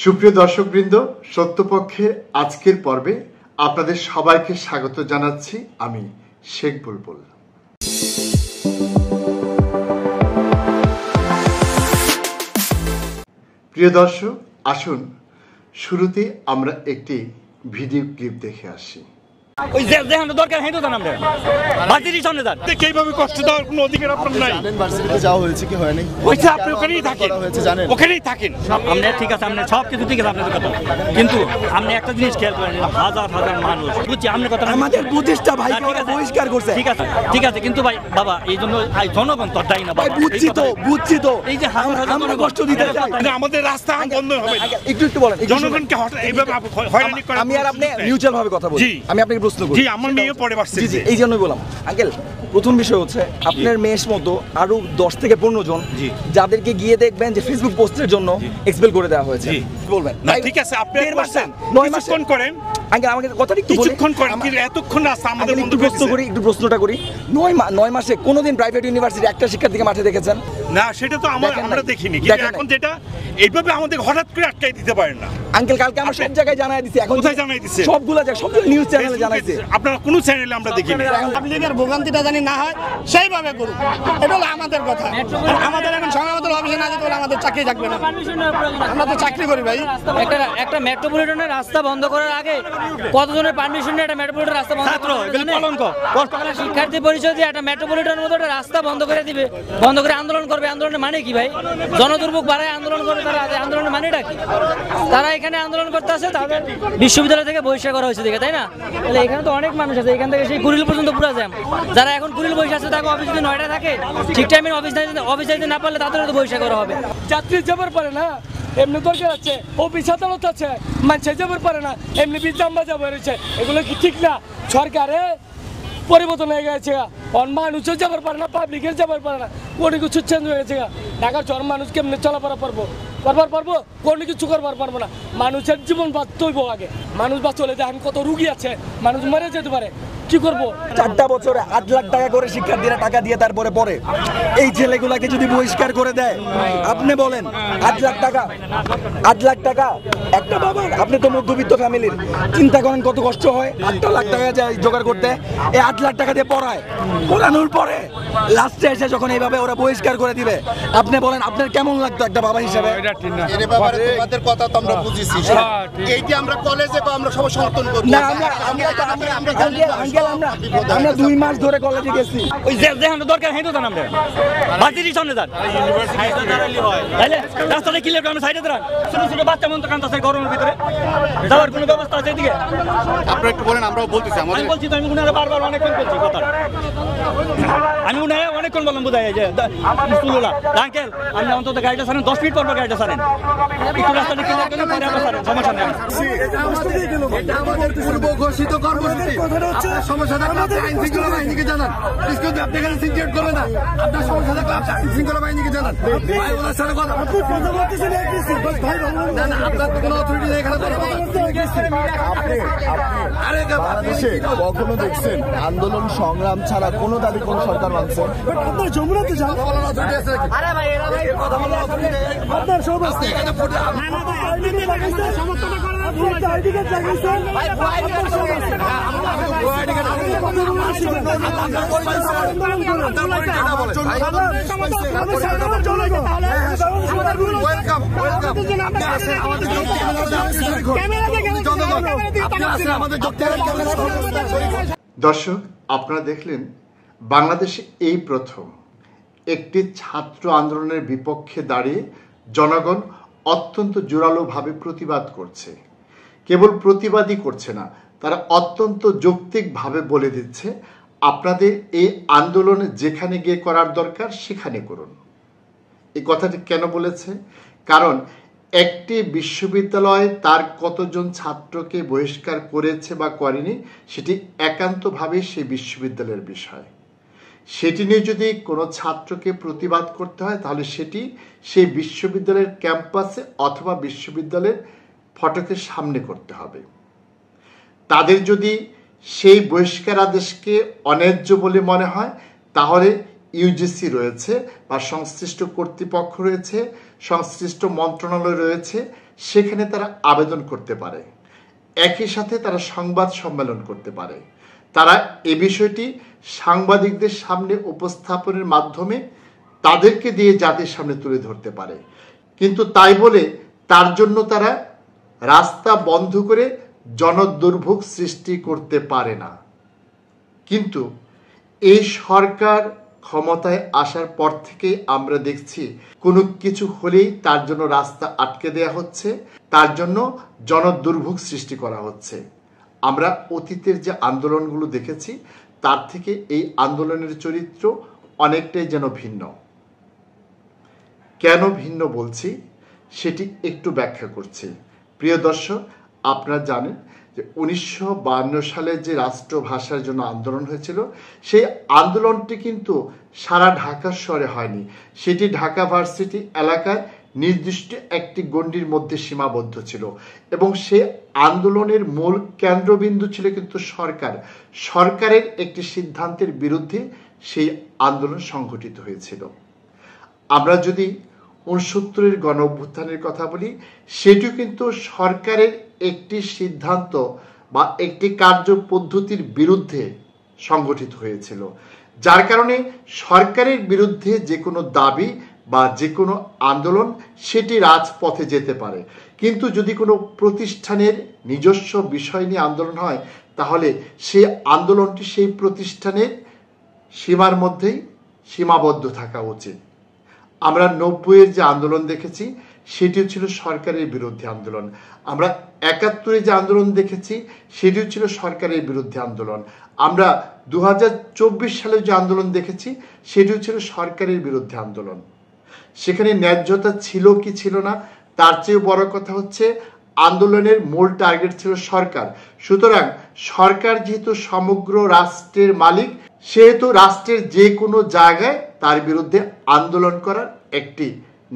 সুপ্রিয় দর্শকবৃন্দ, সত্যপক্ষের আজকের পর্বে আপনাদের সবাইকে স্বাগত জানাচ্ছি। আমি শেখ বুলবুল। প্রিয় দর্শক, আসুন শুরুতে আমরা একটি ভিডিও ক্লিপ দেখে আসি। ওই যে দেখানো দরকার হেঁটে যান আমরা ভার্সিটির সামনে যান। এইভাবে কষ্ট দেওয়ার কোনো অধিকার আপনার নাই। জানেন ভার্সিটিতে যাওয়া হয়েছে কি হয়নি? ওইটা আপনি ওখানেই থাকেন, জানেন ওখানেই থাকেন। আপনি ঠিক আছে, আপনি সব কিছু ঠিক আছে আপনাদের কথা, কিন্তু আপনি একটা জিনিস খেয়াল করেন, হাজার হাজার মানুষ বুঝছি আপনার কথা। আমাদের প্রতিষ্ঠা ভাইকে ওরা বহিষ্কার করছে। ঠিক আছে কিন্তু ভাই বাবা এই জন্য জনগণ তো দায়ী না। ভাই বুঝছি তো এই যে আমরা কষ্ট দিতে চাই, আমাদের রাস্তা বন্ধ হবে না। একটু বলেন জনগণকে এইভাবে হয়রানি করা। আমি আর আপনি মিউচুয়াল ভাবে কথা বলি। আমি আপনাকে প্রশ্ন করি। জি, আমার মেয়ে পড়ে ভার্সিটি। জি, এই জন্যই বললাম আঙ্কেল, প্রথম বিষয় হচ্ছে আপনার মেয়ের মতো আরো 10 থেকে 15 জন যাদেরকে গিয়ে দেখবেন যে ফেসবুক পোস্টের জন্য এক্সপেল করে দেওয়া হয়েছে, বলবেন না ঠিক আছে আপনি 9 মাস কোন করেন আঙ্কেল আমাকে কথাটা একটু বলি। কিছুক্ষণ করেন কি এতক্ষণ রাস্তা আমাদের বন্ধ একটু প্রশ্নটা করি 9 মাসে কোনোদিন প্রাইভেট ইউনিভার্সিটি একটা শিক্ষার্থীকে মাঠে দেখেছেন? না, সেটা তো আমরা দেখিনি, কিন্তু এখন যেটা এইভাবে আমাদের হঠাৎ করে আটকাই দিতে পারেন না আঙ্কেল। কালকে আমরা সব জায়গায় জানাই দিছি। এখন কোথায় জানাই দিছে? সবগুলো নিউজ চ্যানেলে জানাইছে। আপনারা কোন চ্যানেলে আমরা দেখিনি। পাবলিকের ভোগান্তিটা জানি না হয় সেইভাবে করুন, এটা হলো আমাদের কথা। আমাদের এখন সময় মতো অফিসে না যেতে হলে আমাদের চাকরি থাকবে না। আমরা তো চাকরি করি ভাই। একটা মেট্রোপলিটনের রাস্তা বন্ধ করার আগে কতজনের পারমিশন নিয়ে একটা মেট্রোপলিটন রাস্তা বন্ধ করে শিক্ষার্থী পরিষদ দিয়ে একটা মেট্রোপলিটনের মতো একটা রাস্তা বন্ধ করে দিবে, বন্ধ করে আন্দোলন করবে। আন্দোলনের মানে কি ভাই? জনদুর্ভোগ বাড়ায় আন্দোলন করবে তারা। আন্দোলনের মানেটা কি? তারা এখানে আন্দোলন করতে আসে, তাদের বিশ্ববিদ্যালয় থেকে বহিষ্কার করা হয়েছে দেখে, তাই না? তাহলে এখানে তো অনেক মানুষ আছে, এখান থেকে সেই কুড়িল পর্যন্ত পুরো জ্যাম। যারা এখন কুড়িল বসে আছে তাকে অফিস যদি 9টায় থাকে, ঠিক টাইমে অফিস যাইতে না পারলে তাদেরও তো বহিষ্কার করা হবে। যাত্রী যাবার পারে না, এমনি দরকার আছে, অফিস আদালত আছে, মানুষ যাবার পারে না, এমনি বিজাম্বা যাবার রয়েছে। এগুলো কি ঠিক না? সরকারে পরিবর্তন হয়ে গেছে, মানুষও যাবার পারে না, পাবলিকের যাবার পারে না, কোনো কিছু চেঞ্জ হয়ে গেছে। ঢাকার শহর মানুষ কেমনি চলাফেরা পারবো? কোনো কিছু করবার পারবো না। মানুষের জীবন বাঁচতে হইব আগে। মানুষ চলে যায়, কত রুগী আছে, মানুষ মরে যেতে পারে, কি করবো? 4টা বছরে 8 লাখ টাকা করে শিক্ষার্থীরা টাকা দিয়ে তারপরে পড়ে। এই ছেলেগুলাকে যদি বহিষ্কার করে দেয়, আপনি বলেন 8 লাখ টাকা একটা বাবার, আপনি তো মধ্যবিত্ত ফ্যামিলির, চিন্তা করেন কত কষ্ট হয় 8 লাখ টাকা যায় জোগাড় করতে। এই 8 লাখ টাকা দিয়ে পড়ানোর পরে লাস্টে এসে যখন এইভাবে ওরা বহিষ্কার করে দিবে, আপনি বলেন আপনার কেমন লাগতো একটা বাবা হিসেবে? তোমাদের কথা তো আমরা বুঝেছি, এইটি আমরা কলেজে আমরা সবাই সমর্থন করি না। আমরা 2 মাস ধরে কলেজে গেছি। ওই যে দেখানো দরকার হেঁটে যান আমরা ভার্সিটির সামনে যান। তাহলে রাস্তাটা ক্লিয়ার করে আমরা সাইডে দাঁড়ান। ছোট বাচ্চা মন তো কাঁদতেছে গরমের ভিতরে, যাওয়ার কোনো ব্যবস্থা আছে এদিকে? আপনারা একটু বলেন, আমরাও বলতেছি। আমি বলছি তো, আমি উনারা বারবার অনেকক্ষণ বলছি কথা, আমি উনারা অনেকক্ষণ বললাম বোঝাই যে আঙ্কেল আপনি অন্তত গাড়িটা ছাড়েন, 10 ফিট পর গাড়িটা ছাড়েন, একটু রাস্তাটা ক্লিয়ার করে পরে আমরা ছাড়েন, সমস্যা নেই। এটা আমাদের পূর্ব ঘোষিত কর্মসূচি। আপনার সমস্যা থাকলে আপনি আইন শৃঙ্খলা বাহিনীকে জানান। কিন্তু আপনি এখানে সিনক্রেট করবেন না। আপনার সমস্যা থাকলে আপনি আইন শৃঙ্খলা বাহিনীকে জানান। ভাই ওনার সাথে কথা না, আপনার তো কোনো অথরিটি নেই এখানে কথা বলার। বাংলাদেশে কখনো দেখছেন আন্দোলন সংগ্রাম ছাড়া কোনো দাবি কোন সরকার মানছে? আপনার যমুনাতে যান, আপনার সব আছে। দর্শক, আপনারা দেখলেন বাংলাদেশে এই প্রথম একটি ছাত্র আন্দোলনের বিপক্ষে দাঁড়িয়ে জনগণ অত্যন্ত জোরালোভাবে প্রতিবাদ করছে। কেবল প্রতিবাদই করছে না, তারা অত্যন্ত যৌক্তিকভাবে বলে দিচ্ছে আপনাদের এই আন্দোলন যেখানে গিয়ে করার দরকার সেখানে করুন। এই কথাটি কেন বলেছে? কারণ একটি বিশ্ববিদ্যালয় তার কতজন ছাত্রকে বহিষ্কার করেছে বা করেনি সেটি একান্তভাবে সেই বিশ্ববিদ্যালয়ের বিষয়। সেটি নিয়ে যদি কোনো ছাত্রকে প্রতিবাদ করতে হয় তাহলে সেটি সেই বিশ্ববিদ্যালয়ের ক্যাম্পাসে অথবা বিশ্ববিদ্যালয়ের ফটকের সামনে করতে হবে। তাদের যদি সেই বহিষ্কার আদেশকে অন্যায্য বলে মনে হয় তাহলে ইউজিসি রয়েছে বা সংশ্লিষ্ট কর্তৃপক্ষ রয়েছে, সংশ্লিষ্ট মন্ত্রণালয় রয়েছে, সেখানে তারা আবেদন করতে পারে, একই সাথে তারা সংবাদ সম্মেলন করতে পারে, তারা এ বিষয়টি সাংবাদিকদের সামনে উপস্থাপনের মাধ্যমে তাদেরকে দিয়ে জাতির সামনে তুলে ধরতে পারে। কিন্তু তাই বলে তার জন্য তারা রাস্তা বন্ধ করে জনদুর্ভোগ সৃষ্টি করতে পারে না। কিন্তু এই সরকার ক্ষমতায় আসার পর থেকেই আমরা দেখছি কোনো কিছু হলেই তার জন্য রাস্তা আটকে দেয়া হচ্ছে, তার জন্য জনদুর্ভোগ সৃষ্টি করা হচ্ছে। আমরা অতীতের যে আন্দোলনগুলো দেখেছি তার থেকে এই আন্দোলনের চরিত্র অনেকটাই যেন ভিন্ন। কেন ভিন্ন বলছি সেটি একটু ব্যাখ্যা করছি। প্রিয় দর্শক, আপনারা জানেন যে 1952 সালে যে রাষ্ট্রভাষার জন্য আন্দোলন হয়েছিল, সেই আন্দোলনটি কিন্তু সারা ঢাকা শহরে হয়নি, সেটি ঢাকা ভার্সিটি এলাকায় নির্দিষ্ট একটি গণ্ডির মধ্যে সীমাবদ্ধ ছিল এবং সেই আন্দোলনের মূল কেন্দ্রবিন্দু ছিল কিন্তু সরকারের একটি সিদ্ধান্তের বিরুদ্ধে সেই আন্দোলন সংগঠিত হয়েছিল। আমরা যদি 69-এর গণ অভ্যুত্থানের কথা বলি, সেটিও কিন্তু সরকারের একটি সিদ্ধান্ত বা একটি কার্য পদ্ধতির বিরুদ্ধে সংগঠিত হয়েছিল, যার কারণে সরকারের বিরুদ্ধে যে কোনো দাবি বা যে কোনো আন্দোলন সেটি রাজপথে যেতে পারে। কিন্তু যদি কোনো প্রতিষ্ঠানের নিজস্ব বিষয় নিয়ে আন্দোলন হয়, তাহলে সেই আন্দোলনটি সেই প্রতিষ্ঠানের সীমার মধ্যেই সীমাবদ্ধ থাকা উচিত। আমরা 90-এর যে আন্দোলন দেখেছি সেটিও ছিল সরকারের বিরুদ্ধে আন্দোলন। আমরা 71-এ যে আন্দোলন দেখেছি সেটিও ছিল সরকারের বিরুদ্ধে আন্দোলন। আমরা 2024 সালে যে আন্দোলন দেখেছি সেটিও ছিল সরকারের বিরুদ্ধে আন্দোলন। সেখানে ন্যায্যতা ছিল কি ছিল না তার চেয়ে বড় কথা হচ্ছে আন্দোলনের মূল টার্গেট ছিল সরকার। সুতরাং সরকার যেহেতু সমগ্র রাষ্ট্রের মালিক, সেহেতু রাষ্ট্রের যে কোনো জায়গায় তার বিরুদ্ধে আন্দোলন করার একটি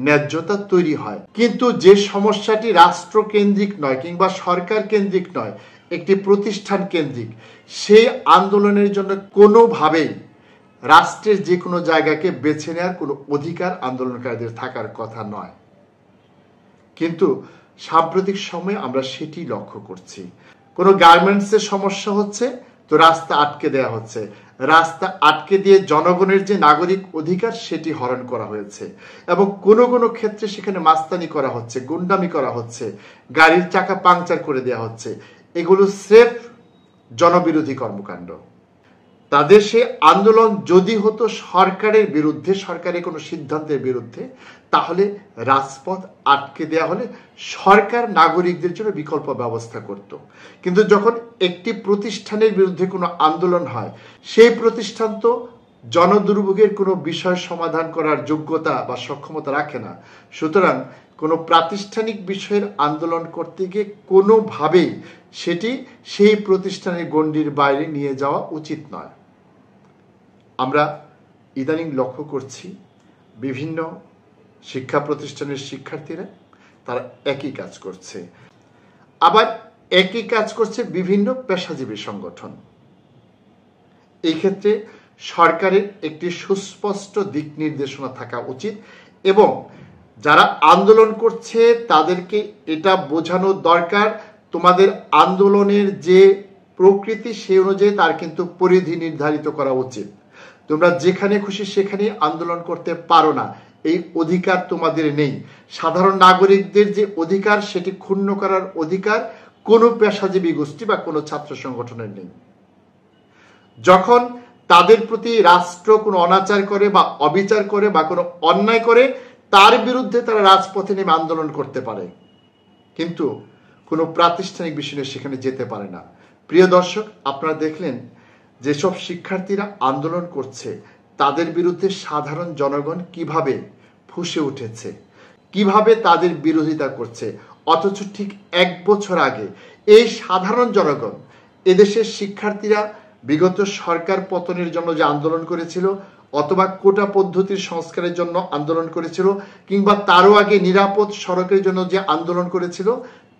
ন্যায্যতা তৈরি হয়। কিন্তু যে সমস্যাটি রাষ্ট্রকেন্দ্রিক নয় কিংবা সরকার কেন্দ্রিক নয়, একটি প্রতিষ্ঠান কেন্দ্রিক, সেই আন্দোলনের জন্য কোনোভাবেই রাষ্ট্রের যে কোনো জায়গাকে বেছে নেওয়ার কোনো অধিকার আন্দোলনকারীদের থাকার কথা নয়। কিন্তু সাম্প্রতিক সময়ে আমরা সেটি লক্ষ্য করছি। কোনো গার্মেন্টসের সমস্যা হচ্ছে তো রাস্তা আটকে দেওয়া হচ্ছে, রাস্তা আটকে দিয়ে জনগণের যে নাগরিক অধিকার সেটি হরণ করা হয়েছে এবং কোনো কোনো ক্ষেত্রে সেখানে মাস্তানি করা হচ্ছে, গুন্ডামি করা হচ্ছে, গাড়ির চাকা পাংচার করে দেওয়া হচ্ছে। এগুলো স্রেফ জনবিরোধী কর্মকাণ্ড। তাদের সেই আন্দোলন যদি হতো সরকারের বিরুদ্ধে, সরকারের কোনো সিদ্ধান্তের বিরুদ্ধে, তাহলে রাজপথ আটকে দেওয়া হলে সরকার নাগরিকদের জন্য বিকল্প ব্যবস্থা করত। কিন্তু যখন একটি প্রতিষ্ঠানের বিরুদ্ধে কোনো আন্দোলন হয়, সেই প্রতিষ্ঠান তো জনদুর্ভোগের কোনো বিষয় সমাধান করার যোগ্যতা বা সক্ষমতা রাখে না। সুতরাং কোনো প্রাতিষ্ঠানিক বিষয়ের আন্দোলন করতে গিয়ে কোনোভাবেই সেটি সেই প্রতিষ্ঠানের গণ্ডির বাইরে নিয়ে যাওয়া উচিত নয়। আমরা ইদানিং লক্ষ্য করছি বিভিন্ন শিক্ষা প্রতিষ্ঠানের শিক্ষার্থীরা তারা একই কাজ করছে, আবার একই কাজ করছে বিভিন্ন পেশাজীবী সংগঠন। এই ক্ষেত্রে সরকারের একটি সুস্পষ্ট দিক নির্দেশনা থাকা উচিত এবং যারা আন্দোলন করছে তাদেরকে এটা বোঝানো দরকার, তোমাদের আন্দোলনের যে প্রকৃতি সেই অনুযায়ী তার কিন্তু পরিধি নির্ধারিত করা উচিত। তোমরা যেখানে খুশি সেখানে আন্দোলন করতে পারো না, এই অধিকার তোমাদের নেই। সাধারণ নাগরিকদের যে অধিকার সেটি ক্ষুণ্ণ করার অধিকার কোনো পেশাজীবী গোষ্ঠী বা কোনো ছাত্র সংগঠনের নেই। যখন তাদের প্রতি রাষ্ট্র কোনো অনাচার করে বা অবিচার করে বা কোনো অন্যায় করে, তার বিরুদ্ধে তারা রাজপথে নেমে আন্দোলন করতে পারে, কিন্তু কোনো প্রাতিষ্ঠানিক বিষয়ে সেখানে যেতে পারে না। প্রিয় দর্শক, আপনারা দেখলেন যেসব শিক্ষার্থীরা আন্দোলন করছে তাদের বিরুদ্ধে সাধারণ জনগণ কিভাবে ফুঁসে উঠেছে, কিভাবে তাদের বিরোধিতা করছে, অথচ ঠিক 1 বছর আগে এই সাধারণ জনগণ, এদেশের শিক্ষার্থীরা বিগত সরকার পতনের জন্য যে আন্দোলন করেছিল অথবা কোটা পদ্ধতির সংস্কারের জন্য আন্দোলন করেছিল কিংবা তারও আগে নিরাপদ সড়কের জন্য যে আন্দোলন করেছিল,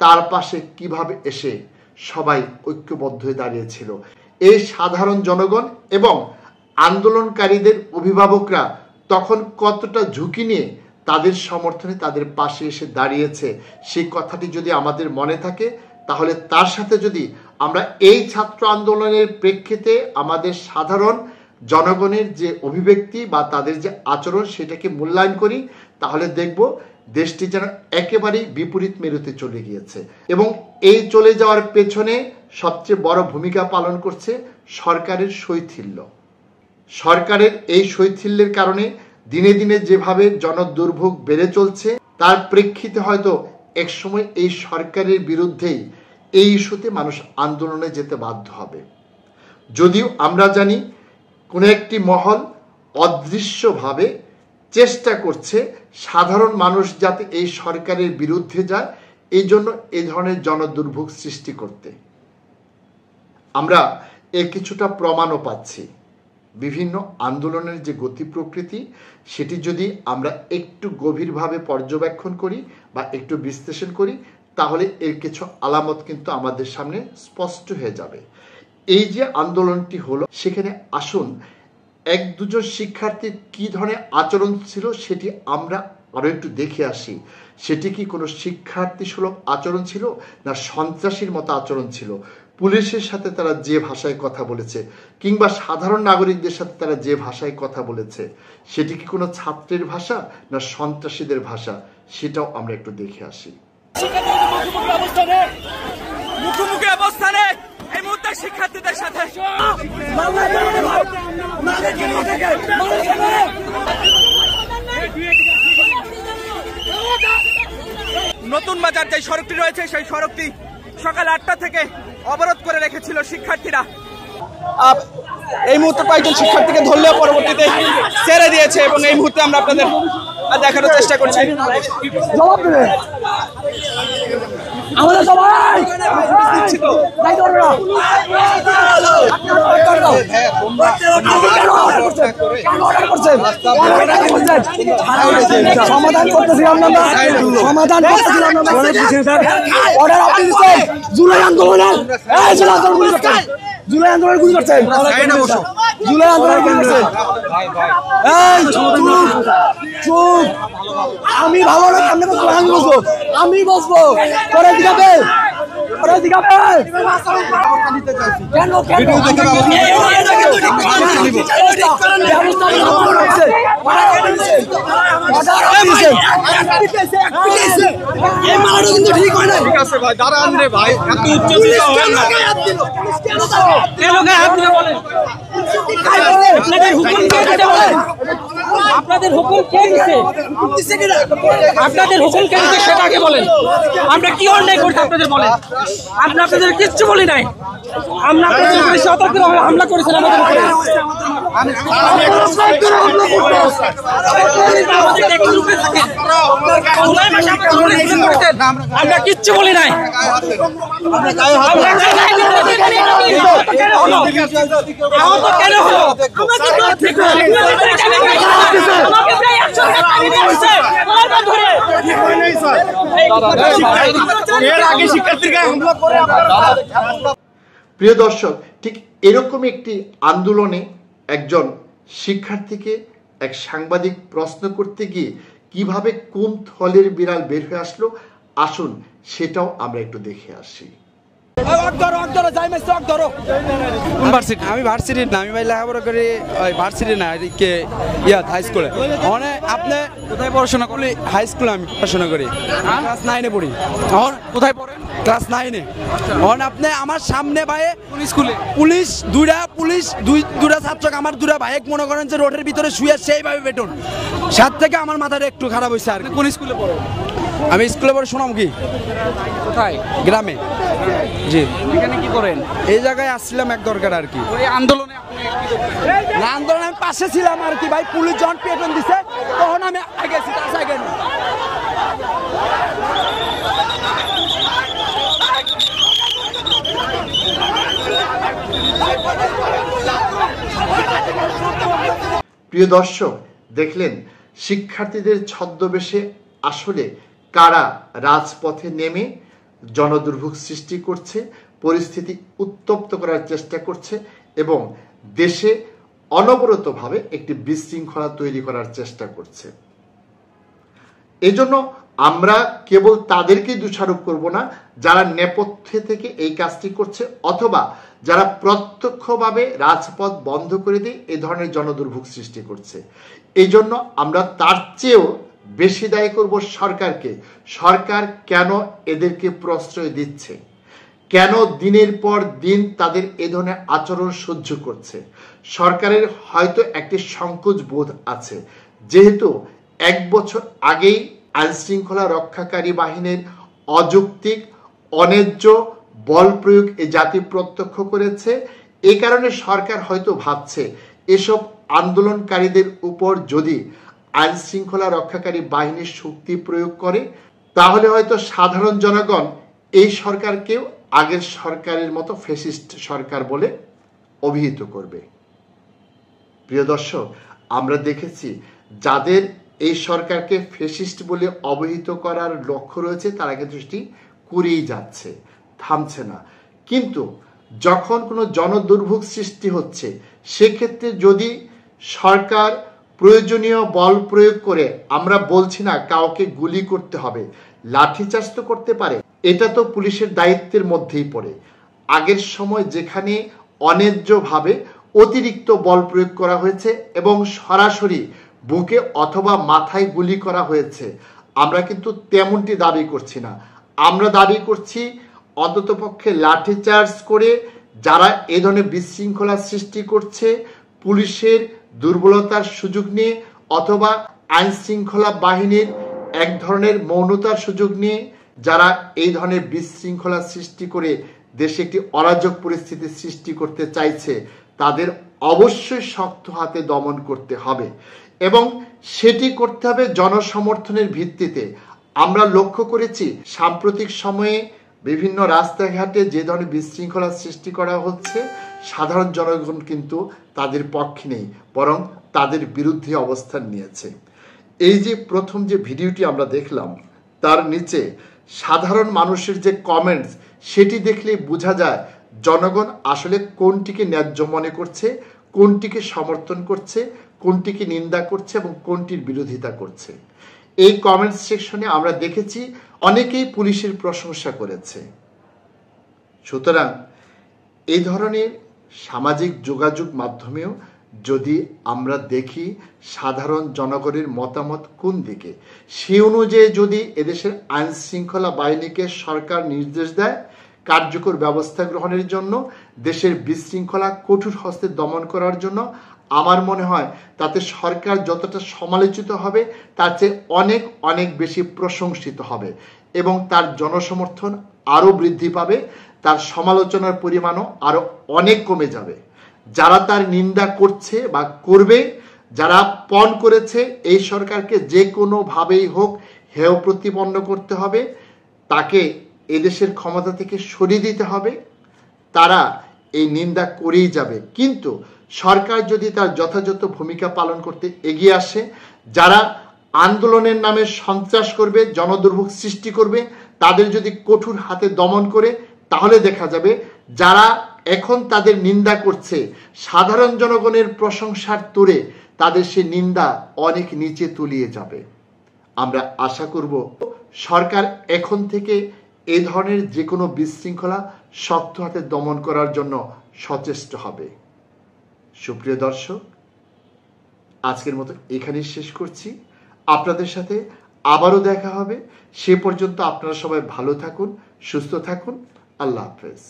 তার পাশে কিভাবে এসে সবাই ঐক্যবদ্ধ হয়ে দাঁড়িয়েছিল। এই সাধারণ জনগণ এবং আন্দোলনকারীদের অভিভাবকরা তখন কতটা ঝুঁকি নিয়ে তাদের সমর্থনে তাদের পাশে এসে দাঁড়িয়েছে, সেই কথাটি যদি আমাদের মনে থাকে, তাহলে তার সাথে যদি আমরা এই ছাত্র আন্দোলনের প্রেক্ষিতে আমাদের সাধারণ জনগণের যে অভিব্যক্তি বা তাদের যে আচরণ সেটাকে মূল্যায়ন করি, তাহলে দেখব দেশটি যেন একেবারেই বিপরীত মেরুতে চলে গিয়েছে। এবং এই চলে যাওয়ার পেছনে সবচেয়ে বড় ভূমিকা পালন করছে সরকারের শৈথিল্য। সরকারের এই শৈথিল্যের কারণে দিনে দিনে যেভাবে জনদুর্ভোগ বেড়ে চলছে, তার প্রেক্ষিতে হয়তো একসময় এই সরকারের বিরুদ্ধেই এই ইস্যুতে মানুষ আন্দোলনে যেতে বাধ্য হবে। যদিও আমরা জানি কোনো একটি মহল অদৃশ্যভাবে চেষ্টা করছে সাধারণ মানুষ যাতে এই সরকারের বিরুদ্ধে যায়, এই জন্য এই ধরনের জনদুর্ভোগ সৃষ্টি করতে। আমরা এর কিছুটা প্রমাণও পাচ্ছি। বিভিন্ন আন্দোলনের যে গতি প্রকৃতি, সেটি যদি আমরা একটু গভীরভাবে পর্যবেক্ষণ করি বা একটু বিশ্লেষণ করি, তাহলে এর কিছু আলামত কিন্তু আমাদের সামনে স্পষ্ট হয়ে যাবে। এই যে আন্দোলনটি হলো, সেখানে আসুন এক দুজন শিক্ষার্থীর কী ধরনের আচরণ ছিল সেটি আমরা আরও একটু দেখে আসি। সেটি কি কোনো শিক্ষার্থী সুলভ আচরণ ছিল, না সন্ত্রাসীর মতো আচরণ ছিল? পুলিশের সাথে তারা যে ভাষায় কথা বলেছে, কিংবা সাধারণ নাগরিকদের সাথে তারা যে ভাষায় কথা বলেছে, সেটি কি কোনো ছাত্রের ভাষা না সন্ত্রাসীদের ভাষা, সেটাও আমরা একটু দেখে আসি। মুখোমুখি অবস্থানে এই মুহূর্তে শিক্ষার্থীদের সাথে নতুন বাজার যে সড়কটি রয়েছে, সেই সড়কটি সকাল 8টা থেকে অবরোধ করে রেখেছিল শিক্ষার্থীরা। এই মুহূর্তে কয়েকজন শিক্ষার্থীকে ধরলেও পরবর্তীতে ছেড়ে দিয়েছে এবং এই মুহূর্তে আমরা আপনাদের দেখানোর চেষ্টা করছি। আমাদের সবাই সমাধান করতেছিলাম না, সমাধান করতেছিলাম না। অর্ডার আপনি দিচ্ছেন জুলাই আন্দোলনের, জুলাই আন্দোলন গুলি করছেন, জুলাই আন্দোলন গুলি করছেন। এই চুপ চুপ, আমি ভালো না, আমি বসবো, আমি বসবো, পরে দিকাবে, পরে দিকাবে। কেন কেন ঠিক হয় না। ঠিক আছে ভাই, দাঁড়ান রে ভাই, এত উচ্চকিত হয় না। আপনাদের হুকুম কে দিচ্ছে? আপনাদের হুকুম কে দিচ্ছে সেটাকে বলেন। আমরা কি অন্যায় করছি আপনাদের বলেন? আমরা আপনাদের কিচ্ছু বলি নাই। আমরা আপনাদের উপরে সতর্কভাবে হামলা করেছেন আমাদের উপরে। আমরা কিচ্ছু বলি নাই। প্রিয় দর্শক, ঠিক এরকম একটি আন্দোলনে একজন শিক্ষার্থীকে এক সাংবাদিক প্রশ্ন করতে গিয়ে কিভাবে কোন থলের বিড়াল বের হয়ে আসলো, আসুন সেটাও আমরা একটু দেখে আসি। আমি ভার্সিটি না, আমি ভাই লেখাপড়া করি ভার্সিটি না, হাই স্কুলে। মানে আপনি কোথায় পড়াশোনা করলি? হাই স্কুলে আমি পড়াশোনা করি, ক্লাস 9-এ পড়ি। কোথায় পড়েন? ক্লাস 9-এ। আপনি আমার সামনে ভাই স্কুলে পুলিশ দুইটা ছাত্র, আমার দুটা ভাই মনে করেন যে রোডের ভিতরে শুয়ে সেইভাবে বেটন সাত থেকে আমার মাথাটা একটু খারাপ হয়েছে। আর কোন স্কুলে পড়ো? আমি স্কুলে পড়ে সোনামুখী। কোথায়? গ্রামে। জি। এখানে কি করেন? এই জায়গায় আসছিলাম এক দরকার আর কি। ওই আন্দোলনে না, আন্দোলনে আমি পাশে ছিলাম আর কি ভাই। পুলিশ যখন পেটন দিছে তখন আমি আগেছি, তার আগে না। প্রিয় দর্শক, দেখলেন শিক্ষার্থীদের ছদ্মবেশে আসলে কারা রাজপথে নেমে জনদুর্ভোগ সৃষ্টি করছে, পরিস্থিতি উত্তপ্ত করার চেষ্টা করছে এবং দেশে অনবরতভাবে একটি বিশৃঙ্খলা তৈরি করার চেষ্টা করছে। এজন্য আমরা কেবল তাদেরকেই দোষারোপ করব না যারা নেপথ্যে থেকে এই কাজটি করছে অথবা যারা প্রত্যক্ষভাবে রাজপথ বন্ধ করে দিয়ে এই ধরনের জনদুর্ভোগ সৃষ্টি করছে। এই জন্য আমরা তার চেয়েও বেশি দায়ী করব সরকারকে। সরকার কেন এদেরকে প্রশ্রয় দিচ্ছে, কেন দিনের পর দিন তাদের এ ধরনের আচরণ সহ্য করছে। সরকারের হয়তো একটি সংকোচ বোধ আছে, যেহেতু 1 বছর আগেই আইন শৃঙ্খলা রক্ষাকারী বাহিনীর অযৌক্তিক অন্যায্য বল প্রয়োগ এ জাতি প্রত্যক্ষ করেছে। এই কারণে সরকার হয়তো ভাবছে এসব আন্দোলনকারীদের উপর যদি আইন শৃঙ্খলা রক্ষাকারী বাহিনীর শক্তি প্রয়োগ করে তাহলে হয়তো সাধারণ জনগণ এই সরকারকেও আগের সরকারের মতো ফ্যাসিস্ট সরকার বলে অভিহিত করবে। প্রিয় দর্শক, আমরা দেখেছি যাদের এই সরকারকে ফ্যাসিস্ট বলে অবহিত করার লক্ষ্য রয়েছে তারা কিন্তু সেটি করেই যাচ্ছে, থামছে না। কিন্তু যখন কোনো জনদুর্ভোগ সৃষ্টি হচ্ছে সেক্ষেত্রে যদি সরকার প্রয়োজনীয় বল প্রয়োগ করে, আমরা বলছি না কাউকে গুলি করতে হবে, লাঠিচার্জ তো করতে পারে, এটা তো পুলিশের দায়িত্বের মধ্যেই পড়ে। আগের সময় যেখানে অন্যায্যভাবে অতিরিক্ত বল প্রয়োগ করা হয়েছে এবং সরাসরি বুকে অথবা মাথায় গুলি করা হয়েছে, আমরা কিন্তু তেমনটি দাবি করছি না। আমরা দাবি করছি অন্ততপক্ষে লাঠিচার্জ করে যারা এ ধরনের বিশৃঙ্খলা সৃষ্টি করছে, পুলিশের দুর্বলতার সুযোগ নিয়ে অথবা আইন শৃঙ্খলা বাহিনীর এক ধরনের মৌনতার সুযোগ নিয়ে যারা এই ধরনের বিশৃঙ্খলা সৃষ্টি করে দেশে একটি অরাজক পরিস্থিতি সৃষ্টি করতে চাইছে, তাদের অবশ্যই শক্ত হাতে দমন করতে হবে এবং সেটি করতে হবে জনসমর্থনের ভিত্তিতে। আমরা লক্ষ্য করেছি সাম্প্রতিক সময়ে বিভিন্ন রাস্তাঘাটে যে ধরনের বিশৃঙ্খলা সৃষ্টি করা হচ্ছে, সাধারণ জনগণ কিন্তু তাদের পক্ষে নেই, বরং তাদের বিরুদ্ধে অবস্থান নিয়েছে। এই যে প্রথম যে ভিডিওটি আমরা দেখলাম তার নিচে সাধারণ মানুষের যে কমেন্টস, সেটি দেখলে বোঝা যায় জনগণ আসলে কোনটিকে ন্যায্য মনে করছে, কোনটিকে সমর্থন করছে, কোনটিকে নিন্দা করছে এবং কোনটির বিরোধিতা করছে। এই কমেন্ট সেকশনে আমরা দেখেছি অনেকেই পুলিশের প্রশংসা করেছে। সুতরাং এই ধরনের সামাজিক যোগাযোগ মাধ্যমেও যদি আমরা দেখি সাধারণ জনগণের মতামত কোন দিকে, সেই অনুযায়ী যদি এদেশের আইন শৃঙ্খলা বাহিনীকে সরকার নির্দেশ দেয় কার্যকর ব্যবস্থা গ্রহণের জন্য, দেশের বিশৃঙ্খলা কঠোর হস্তে দমন করার জন্য, আমার মনে হয় তাতে সরকার যতটা সমালোচিত হবে তার চেয়ে অনেক অনেক বেশি প্রশংসিত হবে এবং তার জনসমর্থন আরও বৃদ্ধি পাবে, তার সমালোচনার পরিমাণও আরও অনেক কমে যাবে। যারা তার নিন্দা করছে বা করবে, যারা পণ করেছে এই সরকারকে যে কোনোভাবেই হোক হেয় প্রতিপন্ন করতে হবে, তাকে এদেশের ক্ষমতা থেকে সরিয়ে দিতে হবে, তারা এই নিন্দা করেই যাবে। কিন্তু সরকার যদি তার যথাযথ ভূমিকা পালন করতে এগিয়ে আসে, যারা আন্দোলনের নামে সন্ত্রাস করবে, জনদুর্ভোগ সৃষ্টি করবে, তাদের যদি কঠোর হাতে দমন করে, তাহলে দেখা যাবে যারা এখন তাদের নিন্দা করছে সাধারণ জনগণের প্রশংসার তোড়ে তাদের সে নিন্দা অনেক নিচে তুলিয়ে যাবে। আমরা আশা করব সরকার এখন থেকে এই ধরনের যে কোনো বিশৃঙ্খলা শক্ত হাতে দমন করার জন্য সচেষ্ট হবে। সুপ্রিয় দর্শক, আজকের মতো এখানেই শেষ করছি। আপনাদের সাথে আবারও দেখা হবে। সে পর্যন্ত আপনারা সবাই ভালো থাকুন, সুস্থ থাকুন। আল্লাহ হাফেজ।